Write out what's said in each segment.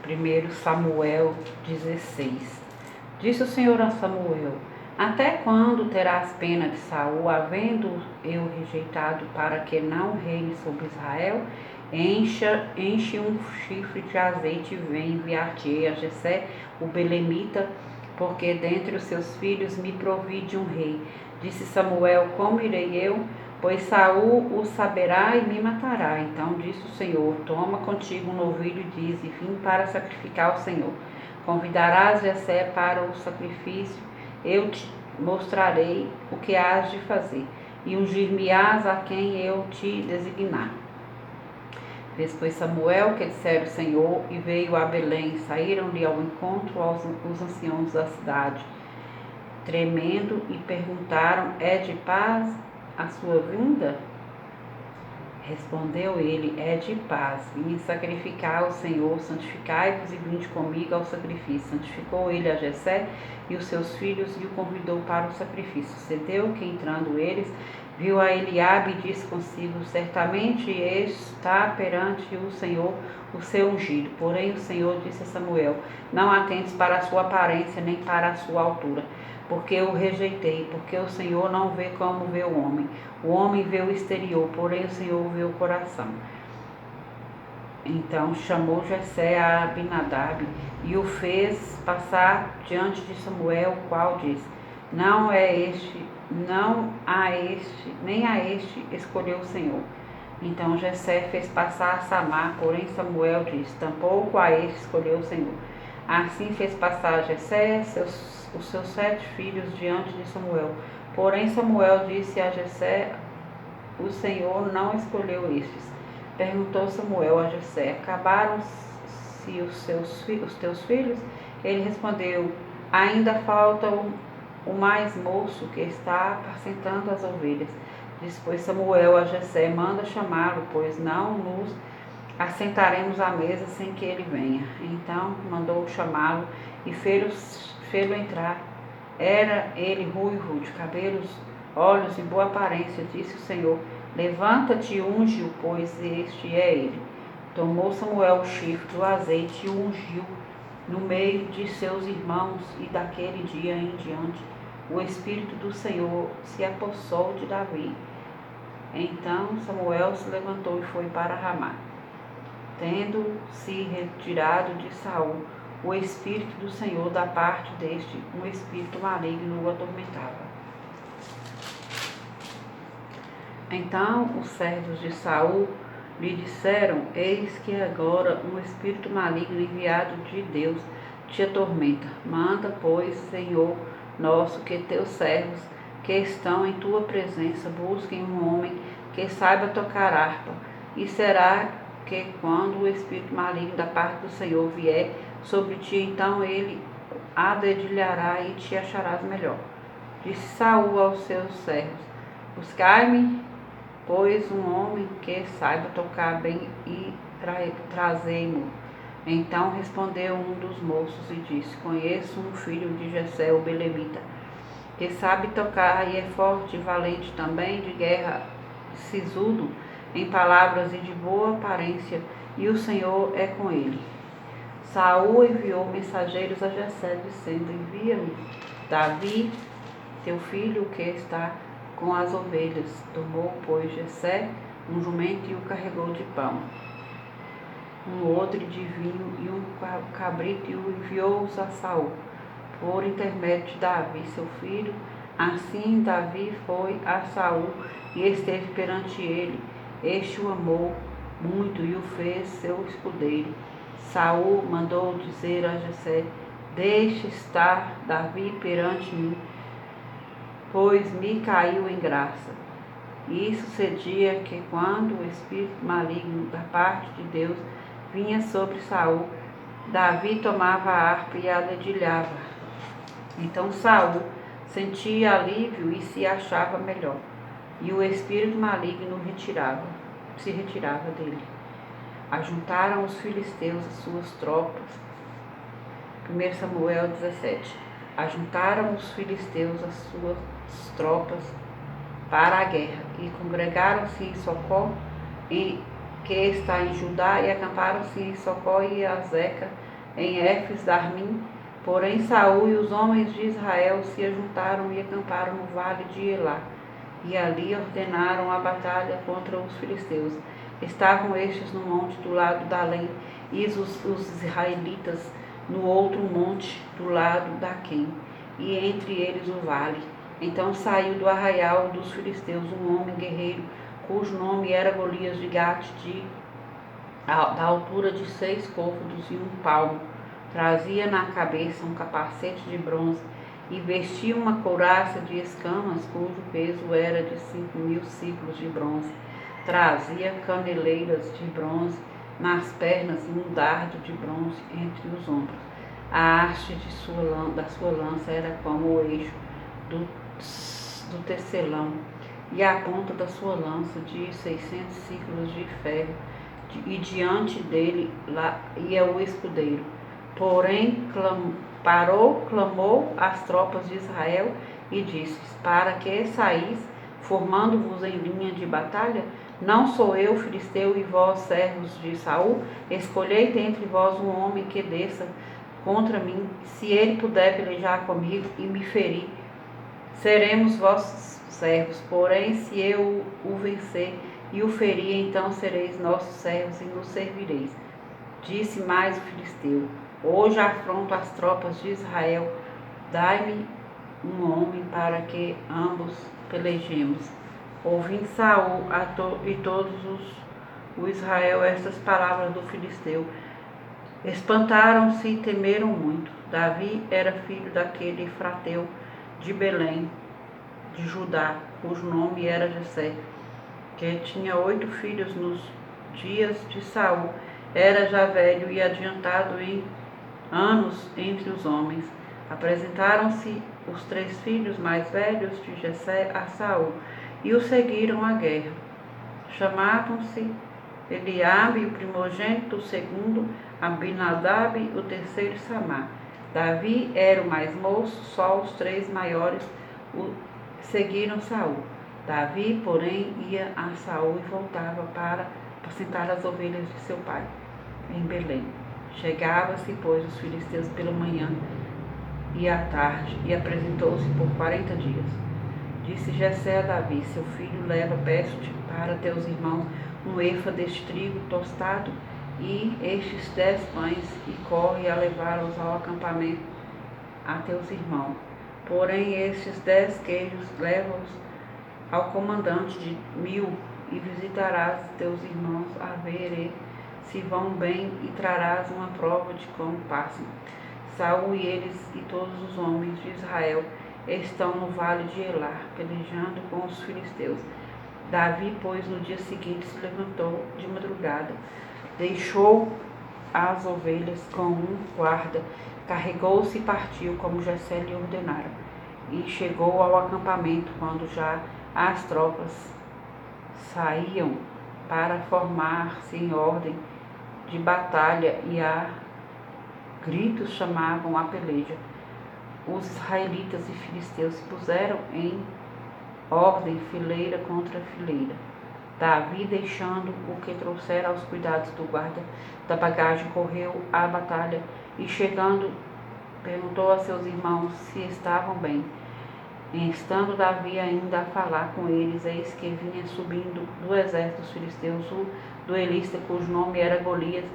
1 Samuel 16. Disse o Senhor a Samuel: até quando terás pena de Saul, havendo eu rejeitado, para que não reine sobre Israel? Enche um chifre de azeite e vem enviar-te-ei a Jessé, o belemita, porque dentre os seus filhos me provi de um rei. Disse Samuel: como irei eu? Pois Saul o saberá e me matará. Então disse o Senhor: toma contigo um novilho e dize: vim para sacrificar ao Senhor. Convidarás Jessé para o sacrifício, eu te mostrarei o que hás de fazer, e ungir-me-ás a quem eu te designar. Fez, pois, Samuel o que dissera o Senhor, e veio a Belém. Saíram-lhe ao encontro os anciãos da cidade, tremendo, e perguntaram: é de paz a sua vinda? Respondeu ele: é de paz. Vim sacrificar ao Senhor. Santificai-vos e vinde comigo ao sacrifício. Santificou ele a Jessé e os seus filhos e o convidou para o sacrifício. Sucedeu que, entrando eles, viu a Eliabe e disse consigo: certamente está perante o Senhor o seu ungido. Porém o Senhor disse a Samuel: não atentes para a sua aparência nem para a sua altura, porque eu o rejeitei, porque o Senhor não vê como vê o homem. O homem vê o exterior, porém o Senhor vê o coração. Então chamou Jessé a Abinadab e o fez passar diante de Samuel, o qual disse: não a este, nem a este escolheu o Senhor. Então Jessé fez passar a Samar, porém Samuel disse: tampouco a este escolheu o Senhor. Assim fez passar Jessé os seus 7 filhos diante de Samuel. Porém Samuel disse a Jessé: o Senhor não escolheu estes. Perguntou Samuel a Jessé: acabaram-se os teus filhos? Ele respondeu: ainda falta o mais moço, que está apacentando as ovelhas. Disse, pois, Samuel a Jessé: manda chamá-lo, pois não nos assentaremos à mesa sem que ele venha. Então mandou chamá-lo e fê-lo entrar. Era ele ruivo, de cabelos, olhos e boa aparência. Disse o Senhor: levanta-te e unge-o, pois este é ele. Tomou Samuel o chifre do azeite e o ungiu no meio de seus irmãos, e daquele dia em diante o Espírito do Senhor se apossou de Davi. Então Samuel se levantou e foi para Ramá. Tendo se retirado de Saul o Espírito do Senhor da parte deste, um espírito maligno o atormentava. Então os servos de Saul lhe disseram: eis que agora um espírito maligno enviado de Deus te atormenta. Manda, pois, Senhor nosso, que teus servos que estão em tua presença busquem um homem que saiba tocar harpa. E será que quando o espírito maligno da parte do Senhor vier sobre ti, então ele a dedilhará e te acharás melhor. Disse Saul aos seus servos: buscai-me, pois, um homem que saiba tocar bem, e trazei-mo. Então respondeu um dos moços e disse: conheço um filho de Jessé, o belemita, que sabe tocar e é forte e valente, também de guerra, sisudo em palavras e de boa aparência, e o Senhor é com ele. Saul enviou mensageiros a Jessé, dizendo: envia-me Davi, teu filho, que está com as ovelhas. Tomou, pois, Jessé um jumento e o carregou de pão, um odre de vinho e um cabrito, e o enviou-os a Saul por intermédio de Davi, seu filho. Assim Davi foi a Saul e esteve perante ele. Este o amou muito e o fez seu escudeiro. Saul mandou dizer a Jessé: deixe estar Davi perante mim, pois me caiu em graça. E sucedia que, quando o espírito maligno da parte de Deus vinha sobre Saul, Davi tomava a harpa e a dedilhava. Então Saul sentia alívio e se achava melhor, e o espírito maligno se retirava dele. Ajuntaram os filisteus as suas tropas. 1 Samuel 17. Ajuntaram os filisteus as suas tropas para a guerra, e congregaram-se em Socó, que está em Judá, e acamparam-se em Socó e Azeca, em Éfes-Darmim. Porém Saul e os homens de Israel se ajuntaram e acamparam no vale de Elá, e ali ordenaram a batalha contra os filisteus. Estavam estes no monte do lado da além, e os israelitas no outro monte do lado da Quém, e entre eles o vale. Então saiu do arraial dos filisteus um homem guerreiro, cujo nome era Golias de Gate, da altura de 6 côvados e 1 palmo. Trazia na cabeça um capacete de bronze e vestia uma couraça de escamas, cujo peso era de 5.000 ciclos de bronze. Trazia caneleiras de bronze nas pernas e um dardo de bronze entre os ombros. A haste da sua lança era como o eixo do tecelão, e a ponta da sua lança de 600 ciclos de ferro, e diante dele lá ia o escudeiro. Porém clamou às tropas de Israel e disse: para que saís, formando-vos em linha de batalha? Não sou eu filisteu e vós servos de Saul? Escolhei dentre vós um homem que desça contra mim. Se ele puder pelejar comigo e me ferir, seremos vossos servos. Porém, se eu o vencer e o ferir, então sereis nossos servos e nos servireis. Disse mais o filisteu: hoje afronto as tropas de Israel. Dai-me um homem para que ambos pelejemos. Ouvindo Saul e todos o Israel estas palavras do filisteu, espantaram-se e temeram muito. Davi era filho daquele efrateu de Belém, de Judá, cujo nome era Jessé, que tinha 8 filhos nos dias de Saul. Era já velho e adiantado em anos entre os homens. Apresentaram-se os 3 filhos mais velhos de Jessé a Saul e o seguiram à guerra. Chamavam-se Eliabe, o primogênito, o segundo, Abinadab, o terceiro, Samar. Davi era o mais moço, só os 3 maiores seguiram Saul. Davi, porém, ia a Saul e voltava para apacentar as ovelhas de seu pai, em Belém. Chegava-se, pois, os filisteus pela manhã e à tarde, e apresentou-se por 40 dias. Disse Jessé a Davi: seu filho leva, peço-te, para teus irmãos, um efa deste trigo tostado e estes 10 pães, e corre a levá-los ao acampamento a teus irmãos. Porém, estes 10 queijos leva-os ao comandante de 1000, e visitarás teus irmãos a ver se vão bem, e trarás uma prova de como passam. Saul e eles e todos os homens de Israel estão no vale de Elá, pelejando com os filisteus. Davi, pois, no dia seguinte se levantou de madrugada, deixou as ovelhas com um guarda, carregou-se e partiu, como Jessé lhe ordenara. E chegou ao acampamento quando já as tropas saíam para formar-se em ordem de batalha, e a gritos chamavam a peleja. Os israelitas e filisteus se puseram em ordem, fileira contra fileira. Davi, deixando o que trouxera aos cuidados do guarda da bagagem, correu à batalha e, chegando, perguntou a seus irmãos se estavam bem. E estando Davi ainda a falar com eles, eis que vinha subindo do exército dos filisteus um duelista, cujo nome era Golias,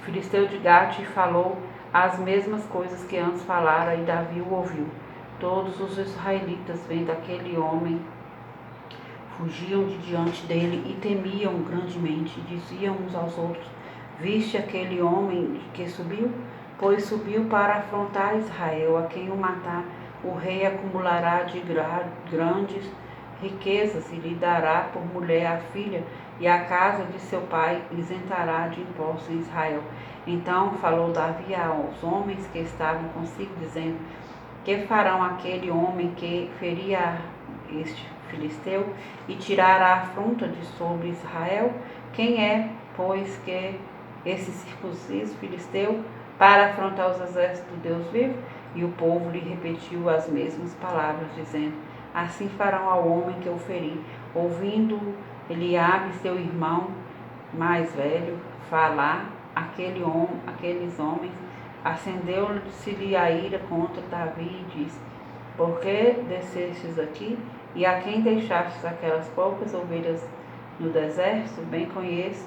filisteu de Gate, e falou as mesmas coisas que antes falara, e Davi o ouviu. Todos os israelitas, vendo aquele homem, fugiam de diante dele e temiam grandemente. Diziam uns aos outros: viste aquele homem que subiu? Pois subiu para afrontar Israel. A quem o matar, o rei acumulará de grandes riquezas, e lhe dará por mulher a filha, e a casa de seu pai isentará de impostos em Israel. Então falou Davi aos homens que estavam consigo, dizendo: que farão aquele homem que feria este filisteu e tirar a afronta de sobre Israel? Quem é, pois, que esse circunciso filisteu para afrontar os exércitos do Deus vivo? E o povo lhe repetiu as mesmas palavras, dizendo: assim farão ao homem que o feri. Ouvindo Eliabe, seu irmão mais velho, falar, aqueles homens Acendeu-se-lhe a ira contra Davi e disse: Por que descestes aqui? E a quem deixastes aquelas poucas ovelhas no deserto? Bem conheço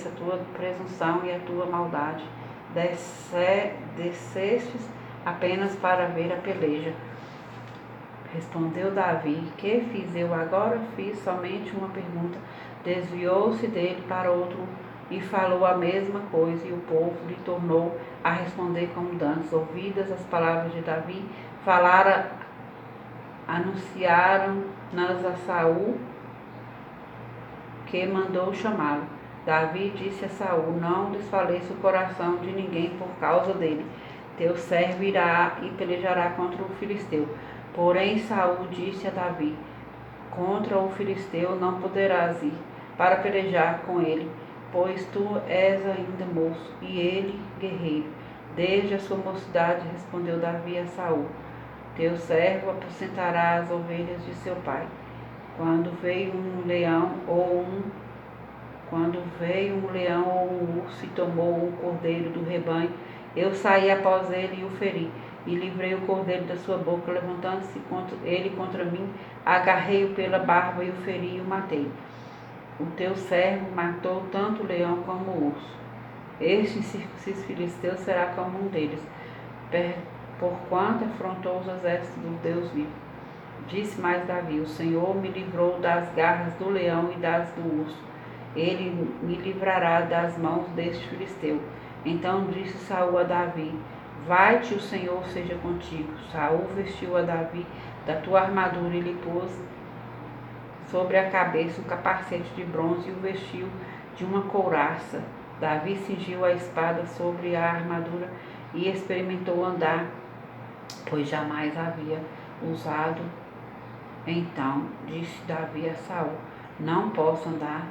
a tua presunção e a tua maldade. Descestes apenas para ver a peleja. Respondeu Davi: Que fiz eu agora? Fiz somente uma pergunta. Desviou-se dele para outro e falou a mesma coisa, e o povo lhe tornou a responder como dantes. Ouvidas as palavras de Davi, anunciaram-nas a Saul, que mandou chamá-lo. Davi disse a Saul: Não desfaleça o coração de ninguém por causa dele. Teu servo irá e pelejará contra o filisteu. Porém Saul disse a Davi: Contra o filisteu não poderás ir para pelejar com ele, pois tu és ainda moço e ele guerreiro. Desde a sua mocidade, respondeu Davi a Saul: Teu servo aposentará as ovelhas de seu pai. Quando veio um leão ou um urso e tomou um cordeiro do rebanho, eu saí após ele e o feri, e livrei o cordeiro da sua boca. Levantando-se ele contra mim, agarrei-o pela barba e o feri e o matei. O teu servo matou tanto o leão como o urso. Este incircunciso filisteu será como um deles, porquanto afrontou os exércitos do Deus vivo. Disse mais Davi: O Senhor me livrou das garras do leão e das do urso. Ele me livrará das mãos deste filisteu. Então disse Saul a Davi: Vai-te, o Senhor seja contigo. Saul vestiu a Davi da tua armadura e lhe pôs sobre a cabeça um capacete de bronze e o vestiu de uma couraça. Davi cingiu a espada sobre a armadura e experimentou andar, pois jamais havia usado. Então disse Davi a Saul: Não posso andar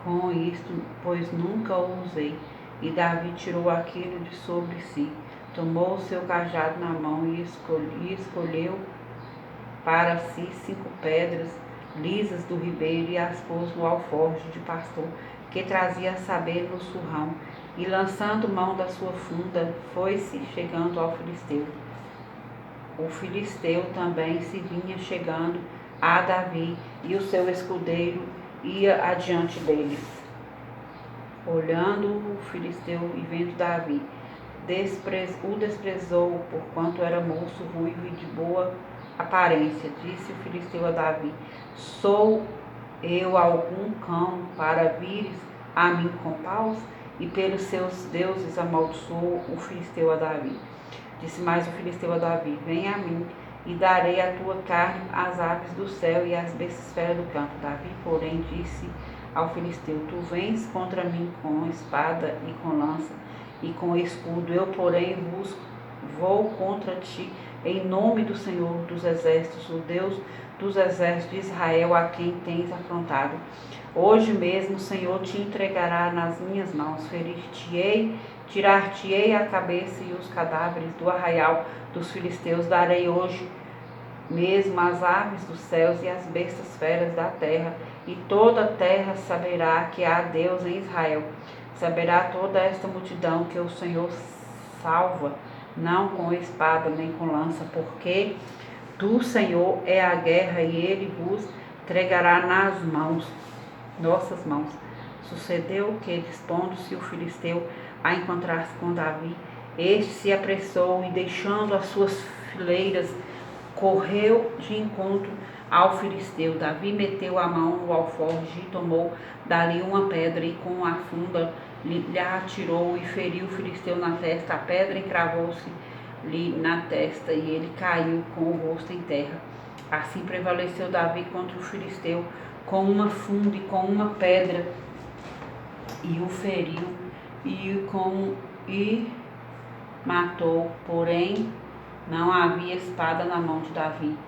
com isto, pois nunca o usei. E Davi tirou aquilo de sobre si, tomou o seu cajado na mão e escolheu para si 5 pedras lisas do ribeiro e as pôs no alforje de pastor que trazia a saber no surrão, e lançando mão da sua funda, foi-se chegando ao filisteu. O filisteu também se vinha chegando a Davi, e o seu escudeiro ia adiante deles. Olhando o filisteu e vendo Davi, o desprezou, porquanto era moço, ruivo e de boa aparência. Disse o filisteu a Davi: Sou eu algum cão para vires a mim com paus? E pelos seus deuses amaldiçoou o filisteu a Davi. Disse mais o filisteu a Davi: Vem a mim, e darei a tua carne às aves do céu e às bestas feras do campo. Davi, porém, disse ao filisteu: Tu vens contra mim com espada e com lança e com escudo, eu, porém, vou contra ti em nome do Senhor dos exércitos, o Deus dos exércitos de Israel, a quem tens afrontado. Hoje mesmo o Senhor te entregará nas minhas mãos, tirar-te-ei a cabeça e os cadáveres do arraial dos filisteus. Darei hoje mesmo as aves dos céus e as bestas feras da terra, e toda a terra saberá que há Deus em Israel. Saberá toda esta multidão que o Senhor salva, não com espada nem com lança, porque do Senhor é a guerra, e ele vos entregará nas nossas mãos. Sucedeu que, dispondo-se o filisteu a encontrar-se com Davi, este se apressou e, deixando as suas fileiras, correu de encontro ao filisteu. Davi meteu a mão no alforje e tomou dali uma pedra, e com a funda lhe atirou e feriu o filisteu na testa. A pedra encravou-se-lhe na testa, e ele caiu com o rosto em terra. Assim prevaleceu Davi contra o filisteu com uma funda e com uma pedra, e o feriu e matou. Porém não havia espada na mão de Davi.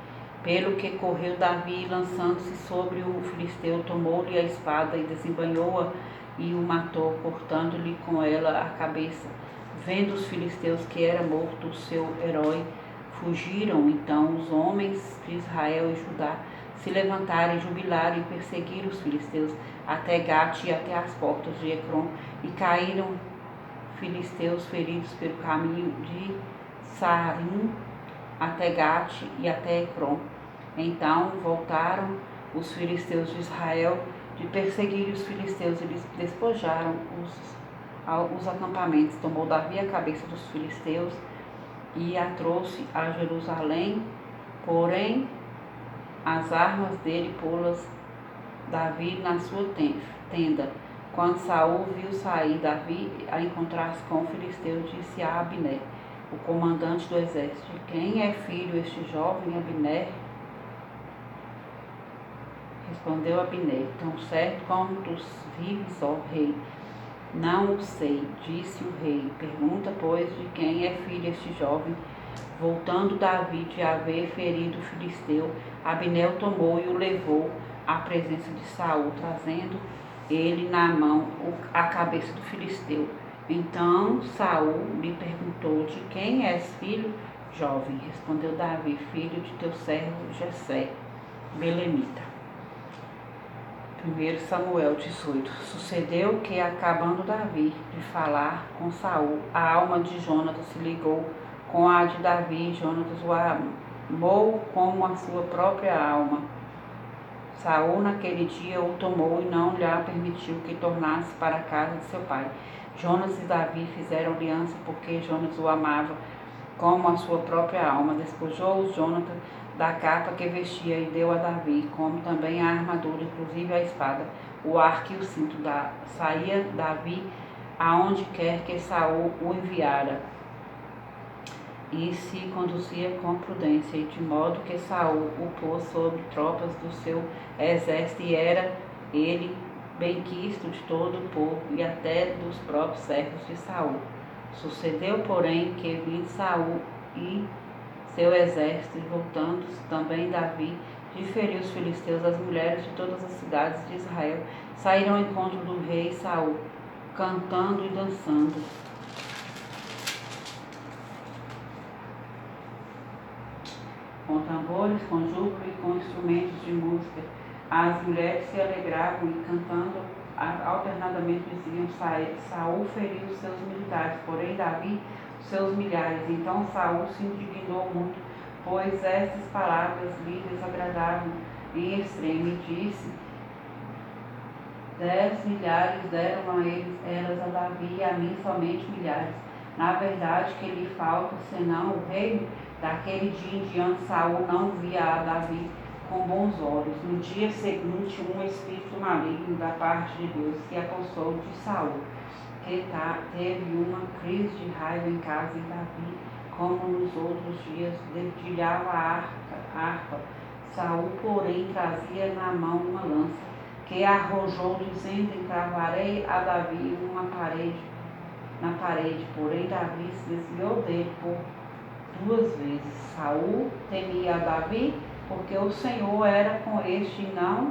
Pelo que correu Davi, lançando-se sobre o filisteu, tomou-lhe a espada e desembainhou-a e o matou, cortando-lhe com ela a cabeça. Vendo os filisteus que era morto o seu herói, fugiram. Então os homens de Israel e Judá se levantaram e jubilaram e perseguiram os filisteus até Gate e até as portas de Ecrom, e caíram filisteus feridos pelo caminho de Sarim até Gate e até Ecrom. Então voltaram os filisteus de Israel de perseguir os filisteus. Eles despojaram os acampamentos. Tomou Davi a cabeça dos filisteus e a trouxe a Jerusalém, porém as armas dele pô-las Davi na sua tenda. Quando Saul viu sair Davi a encontrar-se com o filisteu, disse a Abner, o comandante do exército: quem é filho este jovem? Abner respondeu Abner: tão certo como tu vives, ó rei, não o sei. Disse o rei: pergunta, pois, de quem é filho este jovem. Voltando Davi de haver ferido o filisteu, Abner o tomou e o levou à presença de Saul, trazendo ele na mão a cabeça do filisteu. Então Saul lhe perguntou: de quem és filho, jovem? Respondeu Davi: filho de teu servo Jessé, belemita. 1 Samuel 18. Sucedeu que, acabando Davi de falar com Saul, a alma de Jonatas se ligou com a de Davi, e Jonatas o amou como a sua própria alma. Saul naquele dia o tomou e não lhe permitiu que tornasse para a casa de seu pai. Jonatas e Davi fizeram aliança porque Jonatas o amava como a sua própria alma. Despojou Jonatas da capa que vestia e deu a Davi, como também a armadura, inclusive a espada, o arco e o cinto. Saía Davi aonde quer que Saul o enviara, e se conduzia com prudência, e de modo que Saul o pôs sobre tropas do seu exército, e era ele benquisto de todo o povo e até dos próprios servos de Saul. Sucedeu, porém, que vindo Saul e seu exército, e voltando-se também Davi, de ferir os filisteus, as mulheres de todas as cidades de Israel saíram ao encontro do rei Saul, cantando e dançando. Com tambores, com júbilo e com instrumentos de música. As mulheres se alegravam e, cantando alternadamente, diziam: Saul feriu os seus militares, porém Davi os seus milhares. Então Saul se indignou muito, pois estas palavras lhe desagradavam em extremo, e disse: 10 milhares deram a eles, elas a Davi, e a mim somente milhares. Na verdade, que lhe falta, senão o reino? Daquele dia em diante, Saul não via a Davi com bons olhos. No dia seguinte, um espírito maligno da parte de Deus se apossou de Saul, que teve uma crise de raiva em casa de Davi, como nos outros dias, dedilhava a harpa. Saul, porém, trazia na mão uma lança, que arrojou, dizendo: encravarei a Davi na parede. Porém Davi se desviou dele por 2 vezes. Saul temia a Davi, porque o Senhor era com este,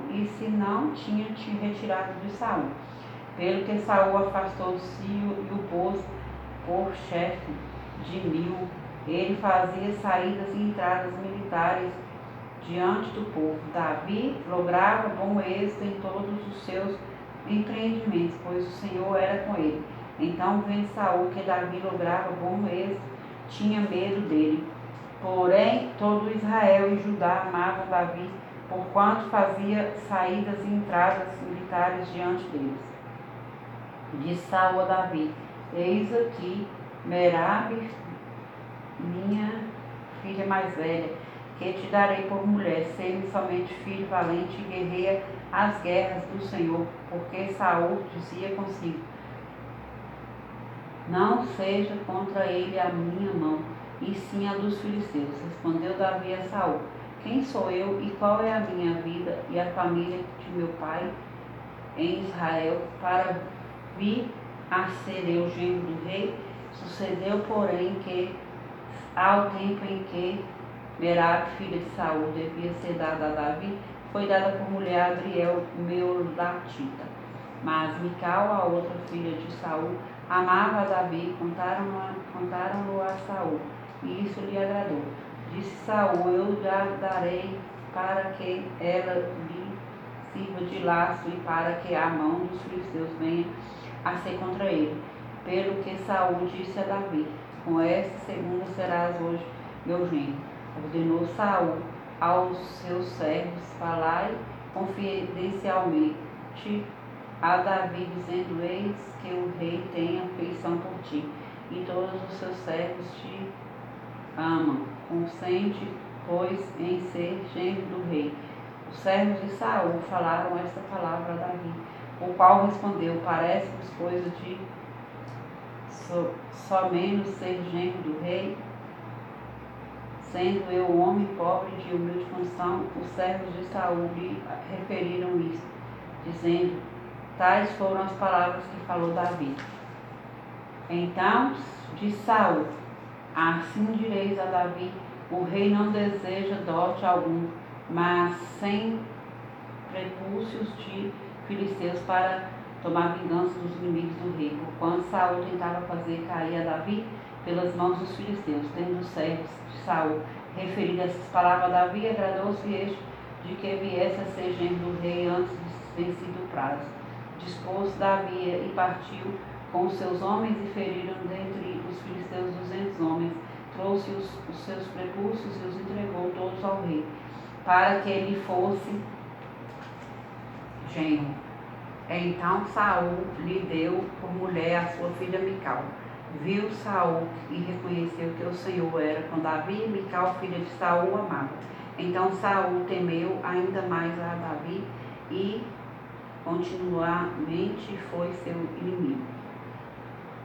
e se não tinha te retirado de Saul. Pelo que Saul afastou de si e o pôs por chefe de 1000. Ele fazia saídas e entradas militares diante do povo. Davi lograva bom êxito em todos os seus empreendimentos, pois o Senhor era com ele. Então, vendo Saul que Davi lograva bom êxito, tinha medo dele. Porém, todo Israel e Judá amavam Davi, porquanto fazia saídas e entradas militares diante deles. Disse Saul a Davi: eis aqui Merabe, minha filha mais velha, que te darei por mulher. Sei-me somente filho valente e guerreia as guerras do Senhor. Porque Saul dizia consigo: não seja contra ele a minha mão, e sim a dos filisteus. Respondeu Davi a Saul: quem sou eu e qual é a minha vida e a família de meu pai em Israel, para vir a ser eu genro do rei? Sucedeu, porém, que ao tempo em que Merabe, filha de Saul, devia ser dada a Davi, foi dada por mulher a Adriel, Meolatita. Mas Mical, a outra filha de Saul, amava a Davi, contaram-no a Saul, e isso lhe agradou. Disse Saul: eu lhe darei para que ela lhe sirva de laço, e para que a mão dos filisteus venha a ser contra ele. pelo que Saul disse a Davi: com esta segunda serás hoje meu genro. Ordenou Saul aos seus servos: falai confidencialmente a Davi, dizendo: eis que o rei tem afeição por ti, e todos os seus servos te amam. Consente, pois, em ser genro do rei. Os servos de Saul falaram esta palavra a Davi, o qual respondeu: parece-vos coisa de somente ser genro do rei? Sendo eu um homem pobre de humilde condição, os servos de Saul lhe referiram isto, dizendo: tais foram as palavras que falou Davi. Então disse Saul: assim direis a Davi: o rei não deseja dote algum, mas sem prepúcios de filisteus para tomar vingança dos inimigos do rei. Porquanto Saul tentava fazer cair a Davi pelas mãos dos filisteus. Tendo os servos de Saul referido essas palavras a Davi, agradou-se este de que viesse a ser genro do rei antes de vencido o prazo. Dispôs Davi e partiu com os seus homens, e feriram dentre os filisteus 200 homens. Trouxe os seus prepúcios e os entregou todos ao rei, para que ele fosse genro. Então Saul lhe deu por mulher a sua filha Mical. Viu Saul e reconheceu que o Senhor era com Davi, e Mical, filha de Saul, amava. Então Saul temeu ainda mais a Davi e continuamente foi seu inimigo.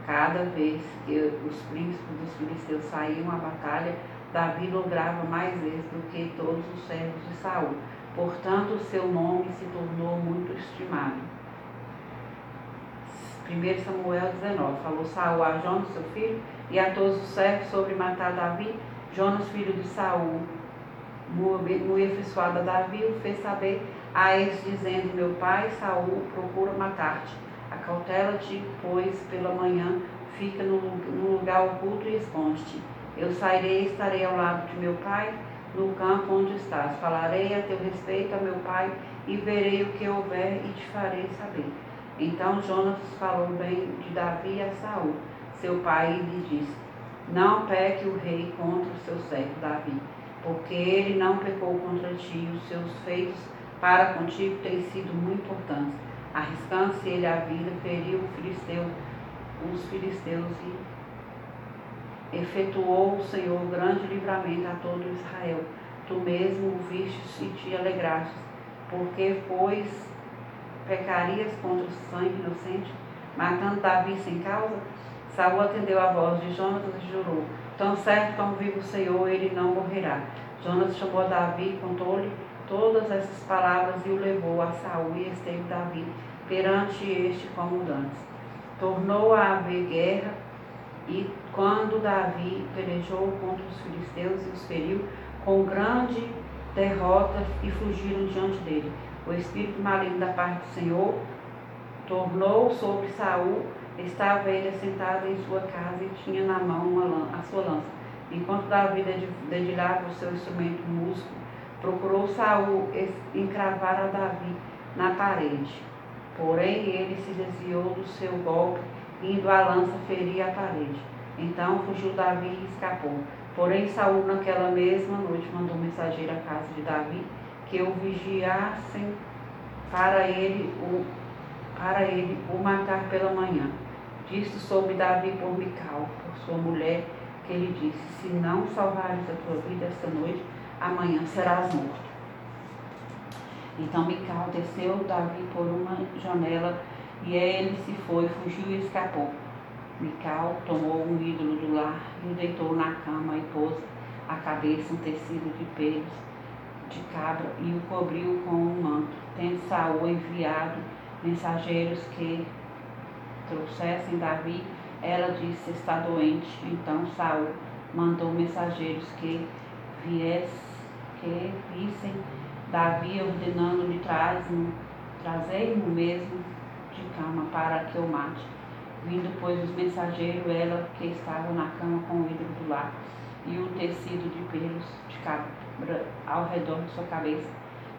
Cada vez que os príncipes dos filisteus saíam à batalha, Davi lograva mais êxito do que todos os servos de Saul. Portanto, seu nome se tornou muito estimado. 1 Samuel 19. Falou Saul a Jonas, seu filho, e a todos os servos sobre matar Davi. Jonas, filho de Saul, muito afeiçoado a Davi, o fez saber a eles, dizendo: meu pai Saul procura matar-te. Acautela-te, pois, pela manhã, fica no lugar oculto e esconde-te. Eu sairei e estarei ao lado de meu pai, no campo onde estás. Falarei a teu respeito a meu pai, e verei o que houver, e te farei saber. Então Jonas falou bem de Davi a Saul, seu pai, e lhe disse: não peque o rei contra o seu servo Davi, porque ele não pecou contra ti, e os seus feitos para contigo têm sido muito importantes. Arriscando-se ele a vida, feriu os filisteus, e efetuou o Senhor grande livramento a todo Israel. Tu mesmo o vistes e te alegrastes, porque, pois, pecarias contra o sangue inocente, matando Davi sem causa? Saul atendeu a voz de Jonas e jurou: tão certo como vive o Senhor, ele não morrerá. Jonas chamou a Davi, contou-lhe todas essas palavras e o levou a Saul, e esteve Davi perante este como dantes. Tornou a haver guerra, e quando Davi pelejou contra os filisteus e os feriu com grande derrota, e fugiram diante dele, o espírito maligno da parte do Senhor tornou sobre Saul. Estava ele assentado em sua casa e tinha na mão a sua lança. Enquanto Davi dedilhava o seu instrumento músico, procurou Saul encravar a Davi na parede. Porém ele se desviou do seu golpe, indo a lança ferir a parede. Então fugiu Davi e escapou. Porém Saul naquela mesma noite mandou mensageiro à casa de Davi, que o vigiassem para ele o matar pela manhã. Disse sobre Davi por Mical, por sua mulher, que ele disse: se não salvares a tua vida esta noite, amanhã serás morto. Então Mical desceu Davi por uma janela, e ele se foi, fugiu e escapou. Mical tomou um ídolo do lar e o deitou na cama, e pôs a cabeça um tecido de pelos de cabra e o cobriu com um manto. Tendo Saul enviado mensageiros que trouxessem Davi, ela disse: está doente. Então Saul mandou mensageiros que vissem Davi, ordenando-lhe: trazei-mo mesmo de cama para que o mate. Vindo, pois, os mensageiros, ela que estava na cama com o ídolo do lar e o tecido de pelos de cabra ao redor de sua cabeça.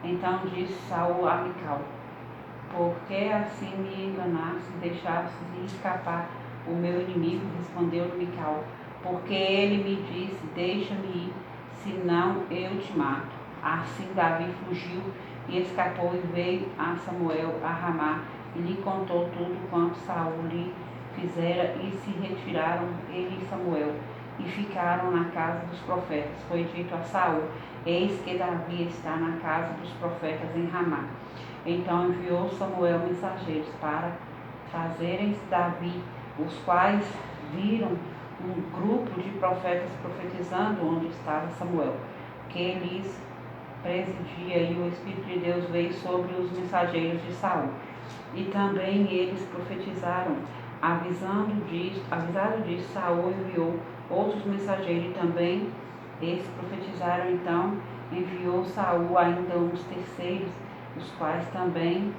Então disse Saul a Mical: por que assim me enganaste e deixaste ir escapar o meu inimigo? Respondeu-lhe Mical, porque ele me disse, deixa-me ir, senão eu te mato. Assim Davi fugiu e escapou e veio a Samuel a Ramá e lhe contou tudo quanto Saul lhe fizera, e se retiraram ele e Samuel e ficaram na casa dos profetas. Foi dito a Saul, eis que Davi está na casa dos profetas em Ramá. Então enviou Samuel mensageiros para trazerem Davi, os quais viram um grupo de profetas profetizando onde estava Samuel, que lhes presidia, e o Espírito de Deus veio sobre os mensageiros de Saul. E também eles profetizaram. Avisado disso, Saul enviou outros mensageiros, e também eles profetizaram. Então enviou Saul ainda uns terceiros, os quais também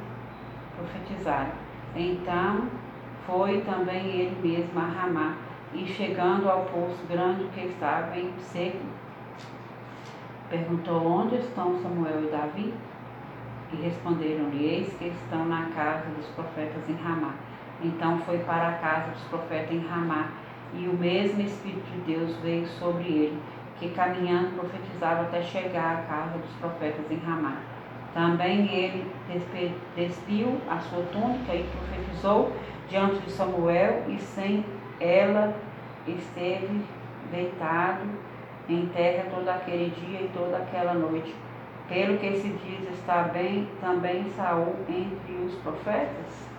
profetizaram. Então foi também ele mesmo a Ramá, e chegando ao poço grande que estava em seco, perguntou, onde estão Samuel e Davi? E responderam-lhe, eis que estão na casa dos profetas em Ramá. Então foi para a casa dos profetas em Ramá, e o mesmo Espírito de Deus veio sobre ele, que caminhando profetizava até chegar à casa dos profetas em Ramá. Também ele despiu a sua túnica e profetizou diante de Samuel, e sem ela esteve deitado em terra todo aquele dia e toda aquela noite. Pelo que se diz, está bem também Saul entre os profetas?